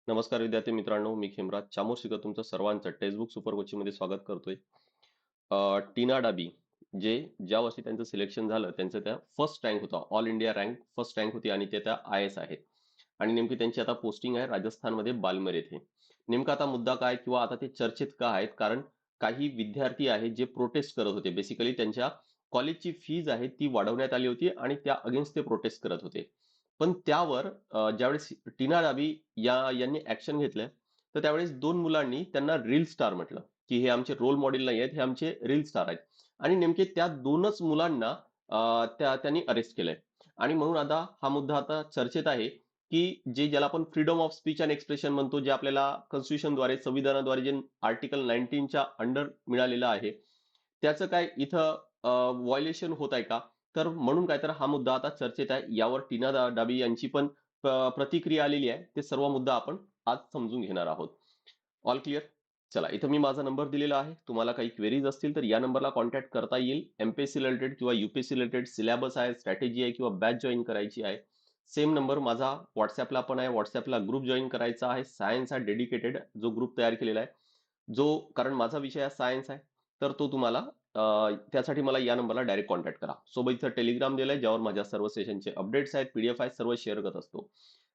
नमस्कार विद्यार्थी मित्रांनो, मी खेमराज चामोर शिकत तुमचं सर्वांचं टेक्स्टबुक सुपर कोचिंग मध्ये स्वागत करतोय. टीना डाबी जे ज्या वर्षी त्यांचं सिलेक्शन झालं त्यांचं त्या फर्स्ट रँक होता, all India rank first rank होती आणि ते त्या IAS आहेत. आणि नेमकी त्यांची आता पोस्टिंग आहे राजस्थानमध्ये बालमेर येथे. नेमका आता मुद्दा काय किंवा आता ते चर्चेत का आहेत, कारण काही विद्यार्थी आहेत जे प्रोटेस्ट करत होते. बेसिकली त्यांच्या कॉलेजची फीज आहे ती वाढवण्यात आली होती आणि त्या अगेन्स्ट ते प्रोटेस्ट करत होते. पण त्यावर ज्यावेळेस टीना डाबी यांनी ऍक्शन घेतलं, तर त्यावेळेस दोन मुलांनी त्यांना रील स्टार म्हटलं, की हे आमचे रोल मॉडेल नाही आहेत, हे आमचे रील स्टार आहेत. आणि नेमके त्या दोनच मुलांना त्यांनी अरेस्ट केलंय. आणि म्हणून आता हा मुद्दा आता चर्चेत आहे, की ज्याला आपण freedom of speech and expression म्हणतो, जे आपल्याला कॉन्स्टिट्यूशनद्वारे संविधानाद्वारे जे आर्टिकल 19च्या अंडर मिळालेलं आहे, त्याचं काय इथं व्हायोलेशन होत आहे का? तर म्हणून काय तर हा मुद्दा आता चर्चेत आहे. यावर टीना डाबी यांची पण प्रतिक्रिया आलेली आहे. ते सर्व मुद्दा आपण आज समजून घेणार आहोत. All clear? चला, इथं मी माझा नंबर दिलेला आहे. तुम्हाला काही क्वेरीज असतील तर या नंबरला कॉन्टॅक्ट करता येईल. MPSC रिलेटेड किंवा UPSC रिलेटेड सिलेबस आहे, स्ट्रॅटेजी आहे किंवा बॅच जॉईन करायची आहे. सेम नंबर माझा व्हॉट्सअपला पण आहे. व्हॉट्सअपला ग्रुप जॉईन करायचा आहे. सायन्स हा डेडिकेटेड जो ग्रुप तयार केलेला आहे, जो कारण माझा विषय हा सायन्स आहे, तर तो तुम्हाला त्यासाठी मला या नंबरला डायरेक्ट कॉन्टॅक्ट करा. सोबत इथं टेलिग्राम दिलंय, ज्यावर माझ्या सर्व सेशनचे अपडेट्स आहेत, PDF आहेत, सर्व शेअर करत असतो.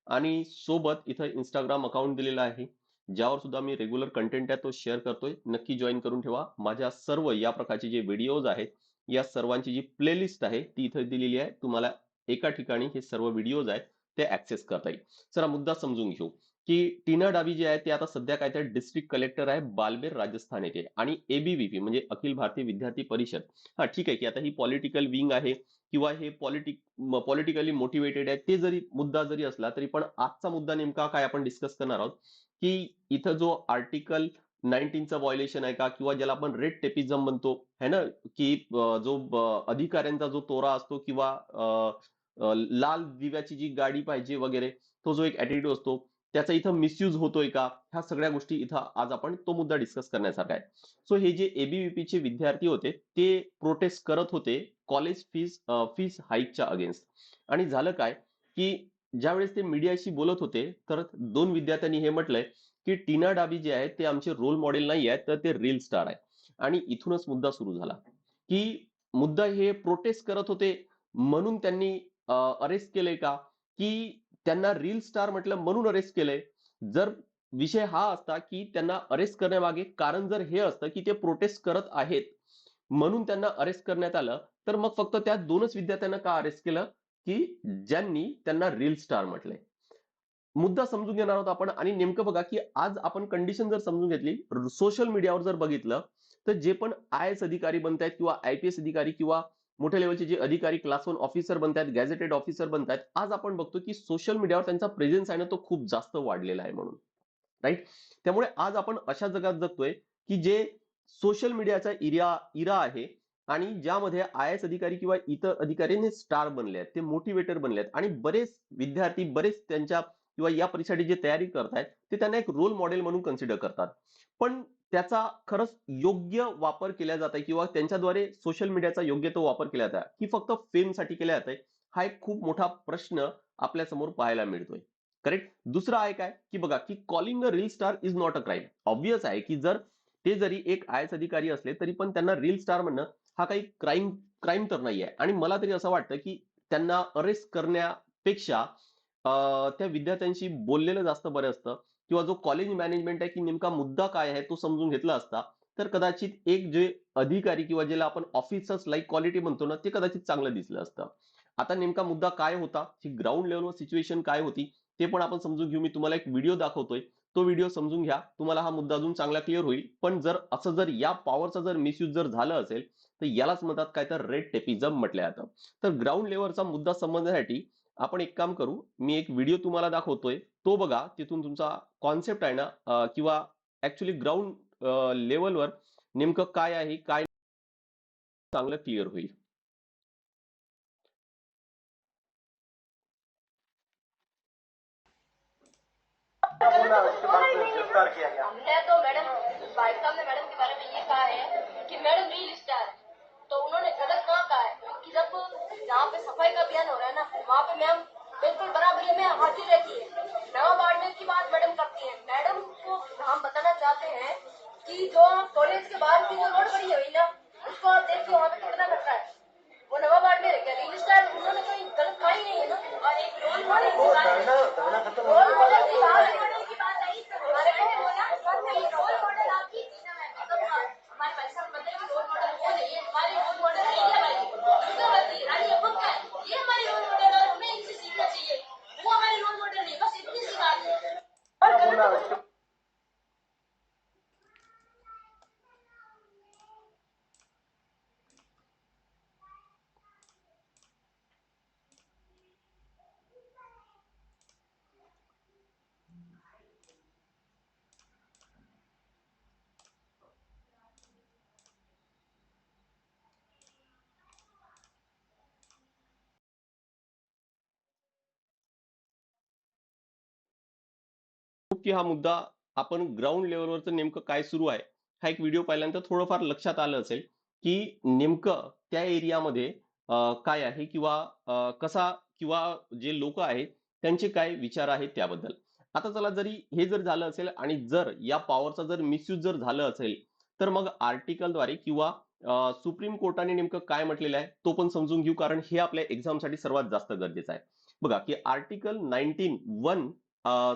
आणि सोबत इथं इंस्टाग्राम अकाउंट दिलेलं आहे, ज्यावर सुद्धा मी रेग्युलर कंटेंट आहे तो शेअर करतोय. नक्की जॉईन करून ठेवा. माझ्या सर्व या प्रकारचे जे व्हिडिओज आहेत, या सर्वांची जी प्लेलिस्ट आहे ती इथं दिलेली आहे. तुम्हाला एका ठिकाणी हे सर्व व्हिडिओज आहेत ते ऍक्सेस करता येईल. चला मुद्दा समजून घेऊ, की टीना डाबी जे आहे ते आता सध्या काय तर डिस्ट्रिक्ट कलेक्टर आहे बालमेर राजस्थान येथे. आणि ABVP म्हणजे अखिल भारतीय विद्यार्थी परिषद, हा ठीक आहे की आता ही पॉलिटिकल विंग आहे किंवा हे पॉलिटिकली मोटिवेटेड आहे, ते जरी मुद्दा जरी असला तरी पण आजचा मुद्दा नेमका काय आपण डिस्कस करणार आहोत, की इथं जो आर्टिकल 19चं व्हायोलेशन आहे का, किंवा ज्याला आपण रेड टेपिझम म्हणतो है ना, की जो अधिकाऱ्यांचा जो तोरा असतो किंवा लाल दिव्याची जी गाडी पाहिजे वगैरे, तो जो एक ऍटिट्यूड असतो, त्याचा इथं मिसयूज होतोय का, ह्या सगळ्या गोष्टी इथं आज आपण तो मुद्दा डिस्कस करण्यासारखा आहे. सो हे जे ABVP चे विद्यार्थी होते ते प्रोटेस्ट करत होते कॉलेज फीस हाईकच्या अगेन्स्ट. आणि झालं काय, की ज्यावेळेस ते मीडियाशी बोलत होते, तर दोन विद्यार्थ्यांनी हे म्हटलंय, की टीना डाबी जे आहेत ते आमचे रोल मॉडेल नाही आहेत, तर ते रील स्टार आहे. आणि इथूनच मुद्दा सुरू झाला, की मुद्दा हे प्रोटेस्ट करत होते म्हणून त्यांनी अरेस्ट केलंय का, की त्यांना रील स्टार म्हटलं म्हणून अरेस्ट केलंय? जर विषय हा असता, की त्यांना अरेस्ट करण्यामागे कारण जर हे असतं, की ते प्रोटेस्ट करत आहेत म्हणून त्यांना अरेस्ट करण्यात आलं, तर मग फक्त त्या दोनच विद्यार्थ्यांना का अरेस्ट केलं, की ज्यांनी त्यांना रील स्टार म्हटलंय? मुद्दा समजून घेणार आहोत आपण. आणि नेमकं बघा, की आज आपण कंडिशन जर समजून घेतली, सोशल मीडियावर जर बघितलं, तर जे पण IAS अधिकारी बनतायत किंवा IPS अधिकारी किंवा मोठ्या लेवलचे जे अधिकारी क्लास 1 ऑफिसर बनतायत, गॅझेटेड ऑफिसर बनतायत, आज आपण बघतो की सोशल मीडियावर त्यांचा प्रेझेन्स आहे ना, तो खूप जास्त वाढलेला आहे म्हणून. राईट? त्यामुळे आज आपण अशा जगात जगतोय, की जे सोशल मीडियाचा इरा आहे आणि ज्यामध्ये IAS अधिकारी किंवा इतर अधिकारी स्टार बनले आहेत, ते मोटिवेटर बनले आहेत आणि बरेच विद्यार्थी बरेच त्यांच्या किंवा या परीक्षेसाठी जे तयारी करतायत, ते त्यांना एक रोल मॉडेल म्हणून कन्सिडर करतात. पण त्याचा खरंच योग्य वापर केला जात आहे किंवा त्यांच्याद्वारे सोशल मीडियाचा योग्य तो वापर केला जात आहे, की फक्त फेमसाठी केला जात आहे? हा एक खूप मोठा प्रश्न आपल्या समोर पाहायला मिळतोय. करेक्ट? दुसरं आहे काय, की बघा, की calling a reel star is not a crime. Obvious आहे, की जर ते जरी एक IAS अधिकारी असले, तरी पण त्यांना रील स्टार म्हणणं हा काही क्राईम क्राईम तर नाहीये. आणि मला तरी असं वाटतं, की त्यांना अरेस्ट करण्यापेक्षा त्या विद्यार्थ्यांशी बोललेलं जास्त बरं असतं किंवा जो कॉलेज मॅनेजमेंट आहे, की नेमका मुद्दा काय आहे तो समजून घेतला असता, तर कदाचित एक जे अधिकारी किंवा ज्याला आपण ऑफिसर्स लाईक क्वालिटी म्हणतो ना, ते कदाचित चांगलं दिसलं असतं. आता नेमका मुद्दा काय होता, ही ग्राउंड लेव्हलवर सिच्युएशन काय होती, ते पण आपण समजून घेऊ. मी तुम्हाला एक व्हिडिओ दाखवतोय. तो व्हिडिओ समजून घ्या. तुम्हाला हा मुद्दा अजून चांगला क्लिअर होईल. पण जर या पॉवरचा जर मिसयूज जर झालं असेल, तर यालाच म्हणतात काय तर रेड टेपिझम म्हटलं जातं. तर ग्राउंड लेव्हलचा मुद्दा समजण्यासाठी आपण एक काम करू. मी एक व्हिडिओ तुम्हाला दाखवतोय. तो बघा. तिथून तुमचा कॉन्सेप्ट आहे ना, किंवा ॲक्चुअली ग्राउंड लेव्हलवर नेमकं काय आहे, काय चांगलं क्लिअर होईल. गिरफ्तार किया गया। हमने तो मैडम भाई साहब ने मैडम के बारे में ये कहा है कि मैडम रील स्टार, तो उन्होंने गलत कहाँ कहा है, कि जब जहाँ पे सफाई का अभियान हो रहा है ना, वहाँ पे मैम बिल्कुल बराबरी में हाजिर रहती है। नवा बांटने की बात मैडम करती है। कि जो कॉलेज के बाहर की जो रोड बनी हुई ना, उसको आप देखिए वहाँ पे कितना कचरा है। वो नवाबाद में रह गया रील स्टार, उन्होंने कोई गलत कहा ही नहीं है ना। और एक रोल मॉडल की बात है, रोल मॉडल की बात की बात आई तो हमारे को बोला कि रोल मॉडल आपकी टीना मैम, मतलब हमारे भाई साहब बताइए कि रोल मॉडल कौन है। ये हमारे रोल मॉडल है इंडिया भाई, दुर्गावती रानी अब्बा है, ये हमारे रोल मॉडल और हमें इनसे सीखना चाहिए। वो हमारे रोल मॉडल नहीं, बस इतनी सी बात है। और गलत की हा मुद्दा आपण ग्राउंड लेवलवरचं नेमकं काय सुरू आहे हा एक व्हिडिओ पाहिल्यानंतर थोडंफार लक्षात आलं असेल की नेमकं त्या एरियामध्ये काय आहे किंवा कसा किंवा जे लोक आहेत त्यांचे काय विचार आहेत त्याबद्दल. आता चला जरी हे जर झालं असेल आणि जर या पॉवरचा जर मिसयूज जर झालं असेल तर मग आर्टिकलद्वारे किंवा सुप्रीम कोर्टाने नेमकं काय म्हटलेलं आहे तो पण समजून घेऊ, कारण हे आपल्या एक्झामसाठी सर्वात जास्त गरजेचं आहे. बघा की आर्टिकल 19(1)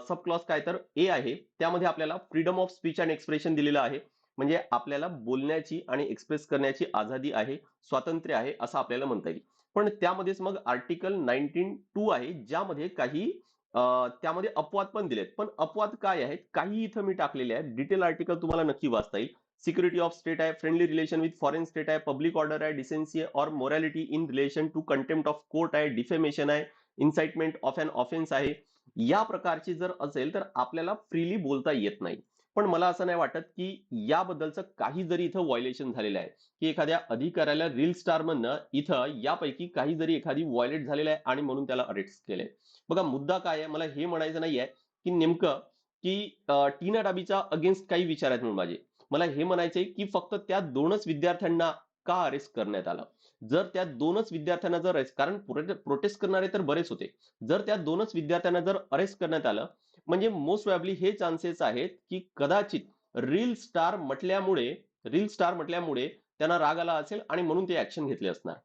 सब क्लॉज काय तर ए आहे, त्यामध्ये आपल्याला freedom of speech and expression दिलेलं आहे. म्हणजे आपल्याला बोलण्याची आणि एक्सप्रेस करण्याची आझादी आहे, स्वातंत्र्य आहे असं आपल्याला म्हणता येईल. पण त्यामध्येच मग आर्टिकल 19(2) आहे ज्यामध्ये काही त्यामध्ये अपवाद पण दिलेत. पण अपवाद काय आहेत काही इथं मी टाकलेले आहेत. डिटेल आर्टिकल तुम्हाला नक्की वाचता येईल. सिक्युरिटी ऑफ स्टेट आहे, friendly relation with foreign state आहे, पब्लिक ऑर्डर आहे, decency or morality in relation to contempt of court आहे, डिफेमेशन आहे, इन्साइटमेंट ऑफ एन ऑफेन्स आहे. या प्रकारची जर असेल तर आपल्याला फ्रीली बोलता येत नाही. पण मला असं नाही वाटत की याबद्दलचं काही जरी इथं व्हायलेशन झालेलं आहे की एखाद्या अधिकाऱ्याला रील स्टार म्हणणं इथं यापैकी काही जरी एखादी व्हायलेट झालेलं आहे आणि म्हणून त्याला अरेस्ट केलंय. बघा मुद्दा काय आहे, मला हे म्हणायचं नाहीये की नेमकं की टीना डाबीच्या अगेन्स्ट काही विचार आहेत म्हणून माझे. मला हे म्हणायचंय की फक्त त्या दोनच विद्यार्थ्यांना का अरेस्ट करण्यात आलं. जर त्या दोनच विद्यार्थ्यांना जर कारण प्रोटेस्ट करणारे तर बरेच होते. जर त्या दोनच विद्यार्थ्यांना जर अरेस्ट करण्यात आलं म्हणजे मोस्ट प्रोबॅबली हे चान्सेस आहेत की कदाचित रील स्टार म्हटल्यामुळे रील स्टार म्हटल्यामुळे त्यांना राग आला असेल आणि म्हणून ते ऍक्शन घेतले असणार.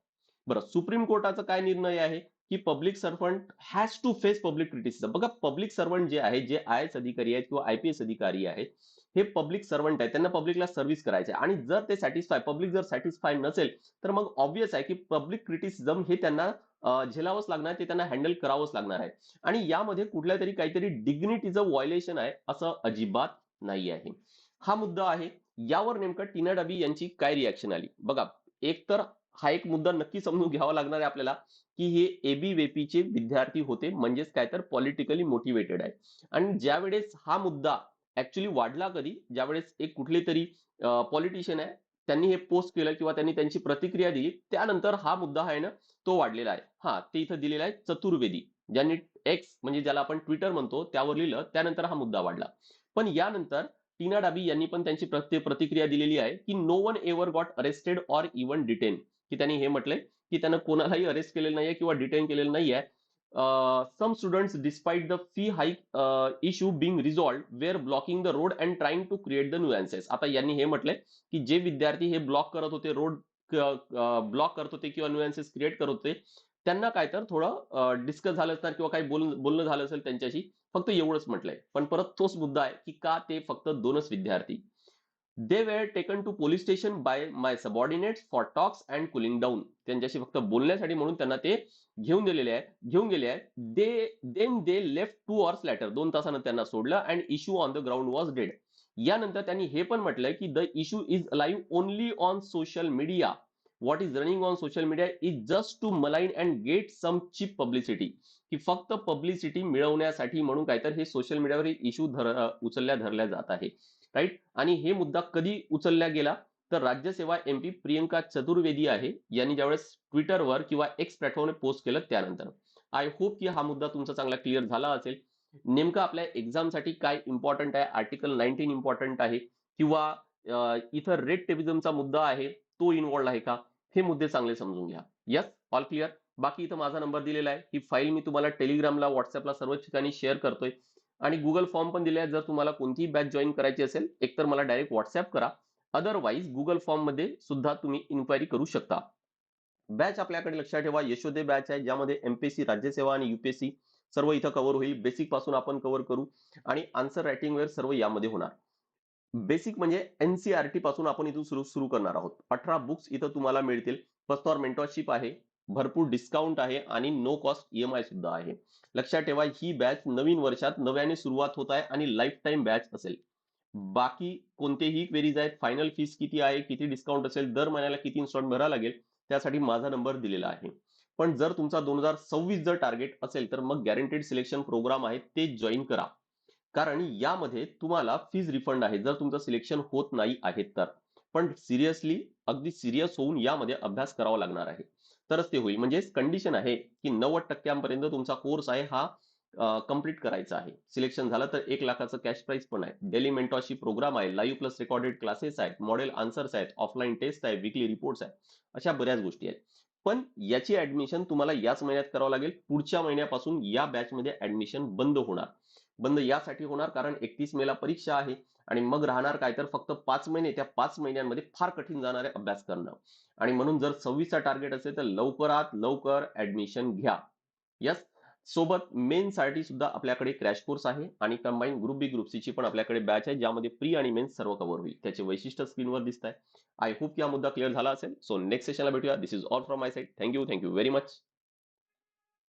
बरं सुप्रीम कोर्टाचा काय निर्णय आहे की public servant has to face public criticism. बघा पब्लिक सर्वंट जे आहे, जे आय एस अधिकारी आहेत किंवा IPS अधिकारी आहेत, हे पब्लिक सर्वंट आहेत, त्यांना पब्लिकला सर्व्हिस करायचे आणि जर ते पब्लिक जर सॅटिस्फाय नसेल तर मग ऑब्व्हियस आहे की पब्लिक क्रिटिसिझम हे त्यांना झेलावंच लागणार, ते त्यांना हँडल करावंच लागणार आहे. आणि यामध्ये कुठल्या तरी काहीतरी डिग्निटीचं व्हायलेशन आहे असं अजिबात नाही आहे. हा मुद्दा आहे. यावर नेमकं टीना डाबी यांची काय रिॲक्शन आली बघा. एक तर हा एक मुद्दा नक्की समजून घ्यावा लागणार आहे आपल्याला की हे ABVPचे विद्यार्थी होते, म्हणजेच काय तर पॉलिटिकली मोटिवेटेड आहे. आणि ज्यावेळेस हा मुद्दा ऍक्च्युली वाढला कधी, ज्यावेळेस एक कुठले तरी पॉलिटिशियन आहे त्यांनी हे पोस्ट केलं किंवा त्यांनी त्यांची प्रतिक्रिया दिली, त्यानंतर हा मुद्दा आहे ना तो वाढलेला आहे. हा ते इथं दिलेला आहे चतुर्वेदी, ज्यांनी एक्स म्हणजे ज्याला आपण ट्विटर म्हणतो त्यावर लिहिलं, त्यानंतर हा मुद्दा वाढला. पण यानंतर टीना डाबी यांनी पण त्यांची प्रतिक्रिया दिलेली आहे की no one ever got arrested or even detain, की त्यांनी हे म्हटलंय की त्यानं कोणालाही अरेस्ट केलेलं नाहीये किंवा डिटेन केलेलं नाहीये. Some students despite the fee hike issue being resolve were blocking the road and trying to create the nuances. आता यांनी हे म्हटलंय की जे विद्यार्थी हे ब्लॉक करत होते, रोड ब्लॉक करत होते किंवा न्यूएन्सेस क्रिएट करत होते, त्यांना काय तर थोडं डिस्कस झालं असणार किंवा काही बोलणं झालं असेल त्यांच्याशी, फक्त एवढंच म्हटलंय. पण परत तोच मुद्दा आहे की का ते फक्त दोनच विद्यार्थी. They were taken to police station by my subordinates for talks and cooling down. त्यांच्याशी फक्त बोलण्यासाठी म्हणून त्यांना ते घेऊन गेले आहेत. दे लेफ्ट 2 hours लॅटर, 2 तासानं त्यांना सोडलं and issue on the ground was dead. यानंतर त्यांनी हे पण म्हटलंय की the issue is live only on social media. What is running on social media is just to malign and get some cheap publicity. की फक्त पब्लिसिटी मिळवण्यासाठी म्हणून काय तर हे सोशल मीडियावर इश्यू धरल्या जात आहे. राईट. आणि हे मुद्दा कधी उचलला गेला तर राज्यसेवा MP प्रियंका चतुर्वेदी आहे यांनी ज्यावेळेस ट्विटरवर किंवा एक्स प्लॅटफॉर्मवर पोस्ट केलं त्यानंतर. आय होप की हा मुद्दा तुमचा चांगला क्लिअर झाला असेल. नेमकं आपल्या एक्झामसाठी काय इम्पॉर्टंट आहे, आर्टिकल 19 इम्पॉर्टंट आहे किंवा इथं रेड टेबिझमचा मुद्दा आहे तो इन्व्हॉल्ड आहे का, हे मुद्दे चांगले समजून घ्या. Yes, all clear. बाकी इथं माझा नंबर दिलेला आहे. ही फाईल मी तुम्हाला टेलिग्रामला, व्हॉट्सअपला सर्व ठिकाणी शेअर करतोय. आणि गुगल फॉर्म पण दिले आहेत. जर तुम्हाला कोणतीही बॅच जॉईन करायची असेल, एकतर मला डायरेक्ट व्हॉट्सअप करा. अदरवाईज गुगल फॉर्म मध्ये सुद्धा तुम्ही इन्क्वायरी करू शकता. बॅच आपल्याकडे लक्षात ठेवा यशोदे बॅच आहे, ज्यामध्ये एमपीएससी राज्यसेवा आणि युपीएससी सर्व इथं कव्हर होईल. बेसिक पासून आपण कव्हर करू आणि आन्सर रायटिंग वगैरे सर्व यामध्ये होणार. बेसिक म्हणजे एनसीईआरटी पासून आपण इथून सुरू सुरू करणार आहोत. 18 बुक्स इथं तुम्हाला मिळतील. फर्स्ट मेंटॉरशिप आहे, भरपूर डिस्काउंट आहे आणि नो कॉस्ट ईएमआय सुद्धा आहे. लक्षात ठेवा ही बॅच नवीन वर्षात नव्याने सुरुवात होत आहे आणि लाईफ टाईम बॅच असेल. बाकी कोणतेही क्वेरीज आहेत, फायनल फीस किती आहे, किती डिस्काउंट असेल, दर महिन्याला किती इन्स्टॉलमेंट भरावं लागेल, त्यासाठी माझा नंबर दिलेला आहे. पण जर तुमचा 2026 जर टार्गेट असेल तर मग गॅरंटेड सिलेक्शन प्रोग्राम आहे ते जॉईन करा. कारण यामध्ये तुम्हाला फीज रिफंड आहे जर तुमचं सिलेक्शन होत नाही आहे तर. पण सिरियसली अगदी सिरियस होऊन यामध्ये अभ्यास करावा लागणार आहे, तरच ते होईल. म्हणजे कंडिशन आहे की 90% तुमचा कोर्स आहे हा कंप्लीट करायचा आहे. सिलेक्शन झालं तर 1 लाखाचं कॅश प्राइस पण आहे. डेली मेंटॉरशिप प्रोग्राम आहे, लाईव्ह प्लस रेकॉर्डेड क्लासेस आहेत, मॉडेल आन्सर्स आहेत, ऑफलाईन टेस्ट आहे, वीकली रिपोर्ट्स आहेत, अशा बऱ्याच गोष्टी आहेत. पण याची ऍडमिशन तुम्हाला याच महिन्यात करावं लागेल. पुढच्या महिन्यापासून या बॅचमध्ये ऍडमिशन बंद होणार. बंद यासाठी होणार कारण 31 मेला परीक्षा आहे आणि मग राहणार काय तर फक्त 5 महिने. त्या 5 महिन्यांमध्ये फार कठीण जाणार आहे अभ्यास करणं. आणि म्हणून जर 26चा टार्गेट असेल तर लवकरात लवकर ऍडमिशन घ्या. यस. सोबत मेन साठी सुद्धा आपल्याकडे क्रॅश कोर्स आहे आणि कंबाईन ग्रुप बी ग्रुप सी ची पण आपल्याकडे बॅच आहे, ज्यामध्ये प्री आणि मेन्स सर्व कव्हर होईल. त्याचे वैशिष्ट्य स्क्रीनवर दिसत आहे. आय होप की हा मुद्दा क्लिअर झाला असेल. सो नेक्स्ट सेशनला भेटूया. This is all from my side. Thank you very much.